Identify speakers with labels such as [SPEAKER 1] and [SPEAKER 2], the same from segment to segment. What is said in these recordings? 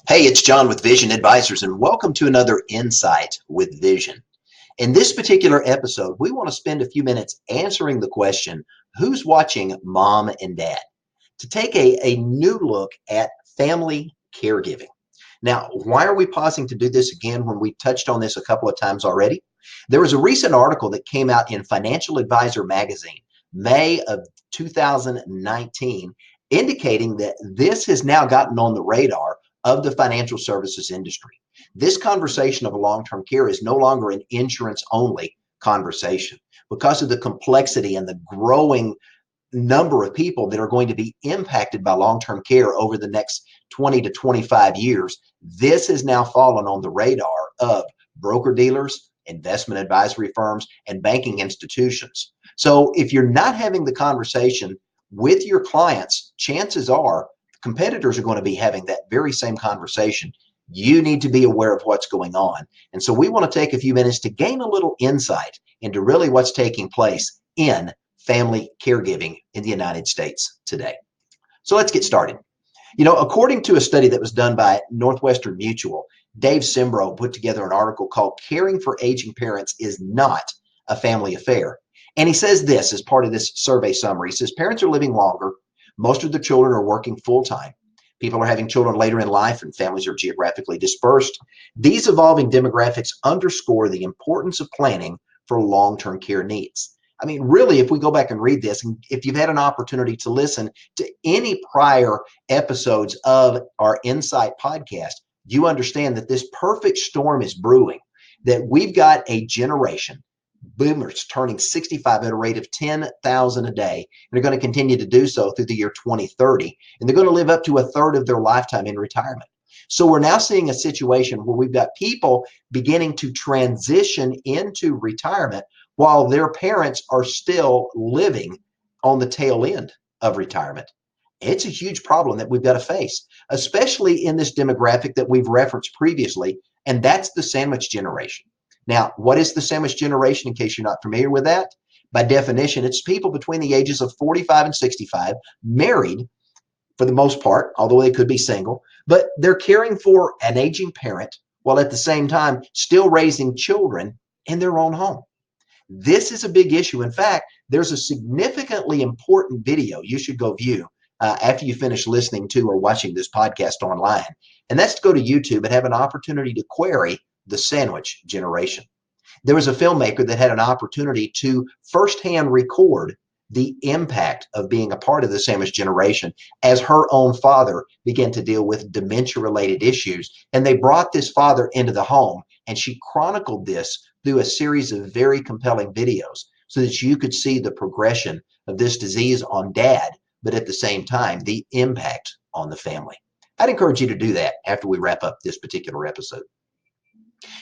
[SPEAKER 1] Hey, it's John with Vision Advisors, and welcome to another Insight with Vision. In this particular episode, we want to spend a few minutes answering the question, who's watching mom and dad? To take a new look at family caregiving. Now, why are we pausing to do this again when we touched on this a couple of times already? There was a recent article that came out in Financial Advisor magazine, May of 2019, indicating that this has now gotten on the radar of the financial services industry. This conversation of long-term care is no longer an insurance only conversation because of the complexity and the growing number of people that are going to be impacted by long-term care over the next 20 to 25 years. This has now fallen on the radar of broker dealers, investment advisory firms, and banking institutions. So if you're not having the conversation with your clients, chances are competitors are going to be having that very same conversation. You need to be aware of what's going on. And so we want to take a few minutes to gain a little insight into really what's taking place in family caregiving in the United States today. So let's get started. According to a study that was done by Northwestern Mutual, Dave Simbro put together an article called Caring for Aging Parents is Not a Family Affair. And he says this as part of this survey summary. He says parents are living longer. Most of the children are working full time. People are having children later in life and families are geographically dispersed. These evolving demographics underscore the importance of planning for long-term care needs. I mean, really, if we go back and read this, and if you've had an opportunity to listen to any prior episodes of our Insight podcast, you understand that this perfect storm is brewing, that we've got a generation, boomers turning 65 at a rate of 10,000 a day, and they're going to continue to do so through the year 2030, and they're going to live up to a third of their lifetime in retirement. So we're now seeing a situation where we've got people beginning to transition into retirement while their parents are still living on the tail end of retirement. It's a huge problem that we've got to face, especially in this demographic that we've referenced previously, and that's the sandwich generation. Now, what is the sandwich generation, in case you're not familiar with that? By definition, it's people between the ages of 45 and 65, married for the most part, although they could be single, but they're caring for an aging parent while at the same time still raising children in their own home. This is a big issue. In fact, there's a significantly important video you should go view after you finish listening to or watching this podcast online. And that's to go to YouTube and have an opportunity to query the sandwich generation. There was a filmmaker that had an opportunity to firsthand record the impact of being a part of the sandwich generation as her own father began to deal with dementia-related issues. And they brought this father into the home, and she chronicled this through a series of very compelling videos so that you could see the progression of this disease on dad, but at the same time, the impact on the family. I'd encourage you to do that after we wrap up this particular episode.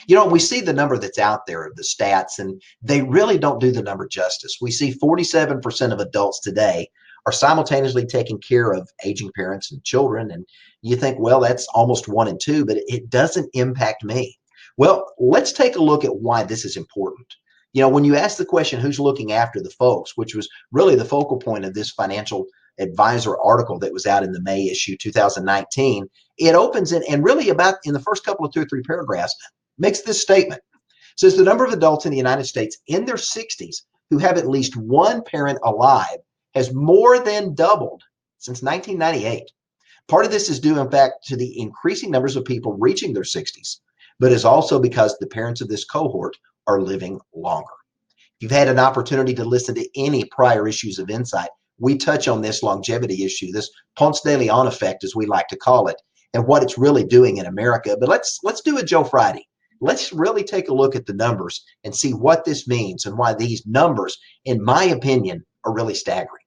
[SPEAKER 1] We see the number that's out there of the stats, and they really don't do the number justice. We see 47% of adults today are simultaneously taking care of aging parents and children. And you think, well, that's almost 1 in 2, but it doesn't impact me. Well, let's take a look at why this is important. When you ask the question, who's looking after the folks, which was really the focal point of this financial advisor article that was out in the May issue 2019, it opens in and really about in the first couple of 2 or 3 paragraphs makes this statement. It says the number of adults in the United States in their 60s who have at least one parent alive has more than doubled since 1998. Part of this is due, in fact, to the increasing numbers of people reaching their 60s, but is also because the parents of this cohort are living longer. If you've had an opportunity to listen to any prior issues of Insight, we touch on this longevity issue, this Ponce de Leon effect, as we like to call it, and what it's really doing in America. But let's do a Joe Friday. Let's really take a look at the numbers and see what this means and why these numbers, in my opinion, are really staggering.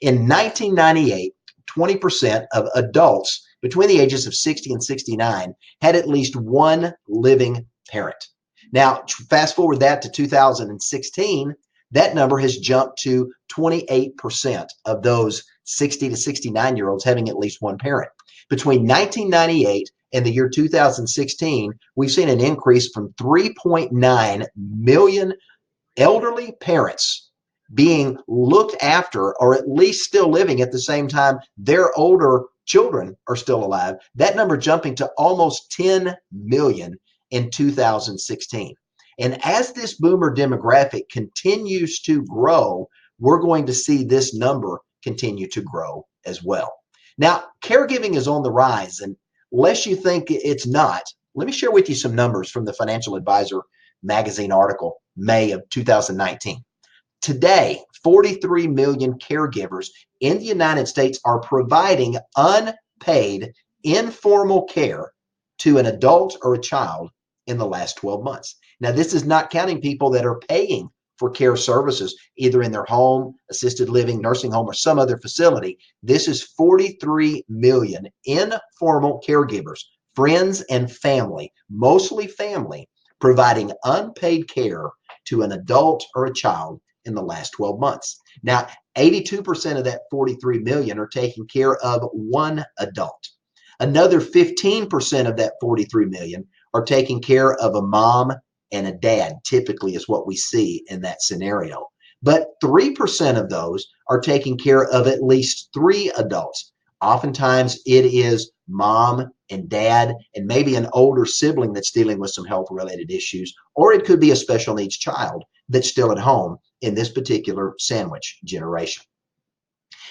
[SPEAKER 1] In 1998, 20% of adults between the ages of 60 and 69 had at least one living parent. Now, fast forward that to 2016, that number has jumped to 28% of those 60 to 69-year-olds having at least one parent. Between 1998 and the year 2016, we've seen an increase from 3.9 million elderly parents being looked after, or at least still living at the same time their older children are still alive, that number jumping to almost 10 million in 2016. And as this boomer demographic continues to grow, we're going to see this number continue to grow as well. Now, caregiving is on the rise, and lest you think it's not, let me share with you some numbers from the Financial Advisor magazine article, May of 2019. Today, 43 million caregivers in the United States are providing unpaid informal care to an adult or a child in the last 12 months. Now, this is not counting people that are paying for care services, either in their home, assisted living, nursing home, or some other facility. This is 43 million informal caregivers, friends and family, mostly family, providing unpaid care to an adult or a child in the last 12 months. Now, 82% of that 43 million are taking care of one adult. Another 15% of that 43 million are taking care of a mom and a dad, typically is what we see in that scenario. But 3% of those are taking care of at least three adults. Oftentimes it is mom and dad and maybe an older sibling that's dealing with some health-related issues, or it could be a special needs child that's still at home in this particular sandwich generation.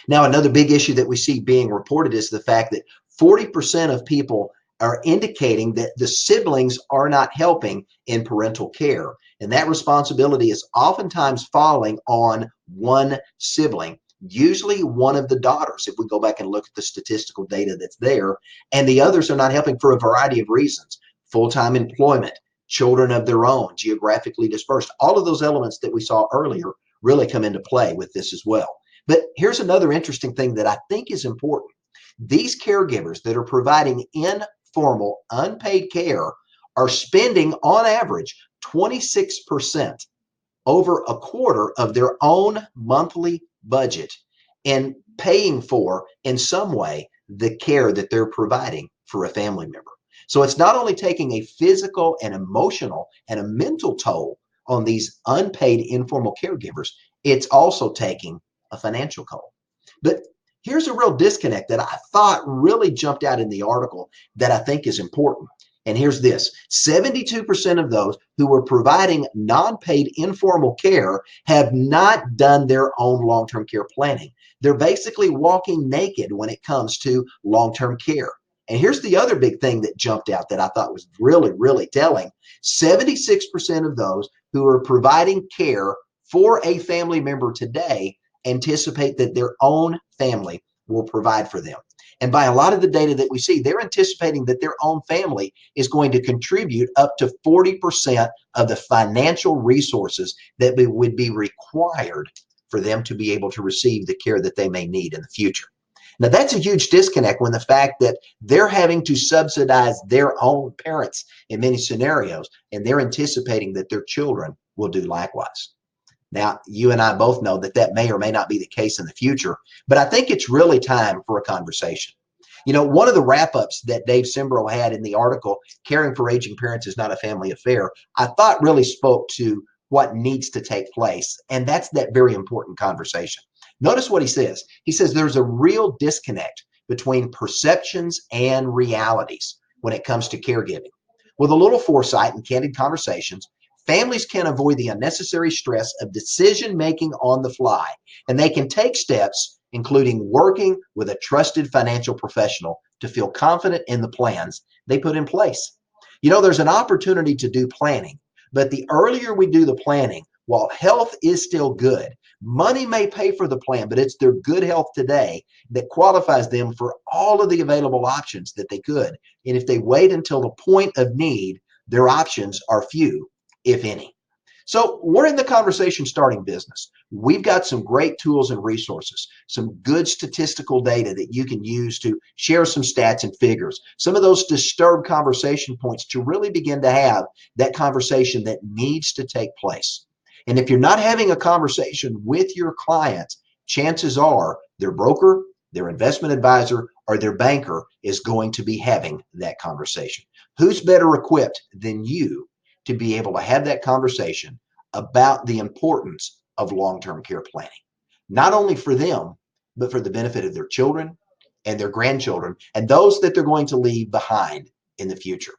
[SPEAKER 1] Now, another big issue that we see being reported is the fact that 40% of people are indicating that the siblings are not helping in parental care. And that responsibility is oftentimes falling on one sibling, usually one of the daughters, if we go back and look at the statistical data that's there. And the others are not helping for a variety of reasons: full-time employment, children of their own, geographically dispersed. All of those elements that we saw earlier really come into play with this as well. But here's another interesting thing that I think is important. These caregivers that are providing informal, unpaid care are spending, on average, 26%, over a quarter of their own monthly budget, in paying for, in some way, the care that they're providing for a family member. So it's not only taking a physical and emotional and a mental toll on these unpaid informal caregivers, it's also taking a financial toll. But here's a real disconnect that I thought really jumped out in the article that I think is important. And here's this: 72% of those who are providing non-paid informal care have not done their own long-term care planning. They're basically walking naked when it comes to long-term care. And here's the other big thing that jumped out that I thought was really, really telling. 76% of those who are providing care for a family member today anticipate that their own family will provide for them. And by a lot of the data that we see, they're anticipating that their own family is going to contribute up to 40% of the financial resources that would be required for them to be able to receive the care that they may need in the future. Now, that's a huge disconnect when the fact that they're having to subsidize their own parents in many scenarios, and they're anticipating that their children will do likewise. Now, you and I both know that that may or may not be the case in the future, but I think it's really time for a conversation. You know, one of the wrap-ups that Dave Simbro had in the article, Caring for Aging Parents is Not a Family Affair, I thought really spoke to what needs to take place, and that's that very important conversation. Notice what he says. He says there's a real disconnect between perceptions and realities when it comes to caregiving. With a little foresight and candid conversations, families can avoid the unnecessary stress of decision-making on the fly, and they can take steps, including working with a trusted financial professional, to feel confident in the plans they put in place. You know, there's an opportunity to do planning, but the earlier we do the planning, while health is still good, money may pay for the plan, but it's their good health today that qualifies them for all of the available options that they could. And if they wait until the point of need, their options are few, if any. So we're in the conversation starting business. We've got some great tools and resources, some good statistical data that you can use to share some stats and figures, some of those disturbed conversation points to really begin to have that conversation that needs to take place. And if you're not having a conversation with your client, chances are their broker, their investment advisor, or their banker is going to be having that conversation. Who's better equipped than you to be able to have that conversation about the importance of long-term care planning, not only for them, but for the benefit of their children and their grandchildren and those that they're going to leave behind in the future.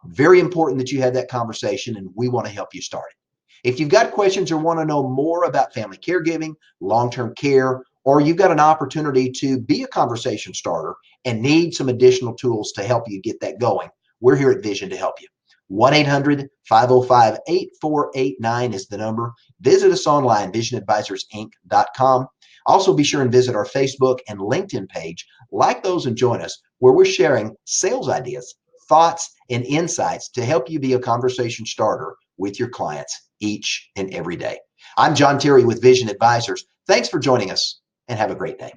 [SPEAKER 1] Very important that you have that conversation, and we want to help you start it. If you've got questions or want to know more about family caregiving, long-term care, or you've got an opportunity to be a conversation starter and need some additional tools to help you get that going, we're here at Vision to help you. 1-800-505-8489 is the number. Visit us online, visionadvisorsinc.com. Also, be sure and visit our Facebook and LinkedIn page. Like those and join us, where we're sharing sales ideas, thoughts, and insights to help you be a conversation starter with your clients each and every day. I'm John Terry with Vision Advisors. Thanks for joining us, and have a great day.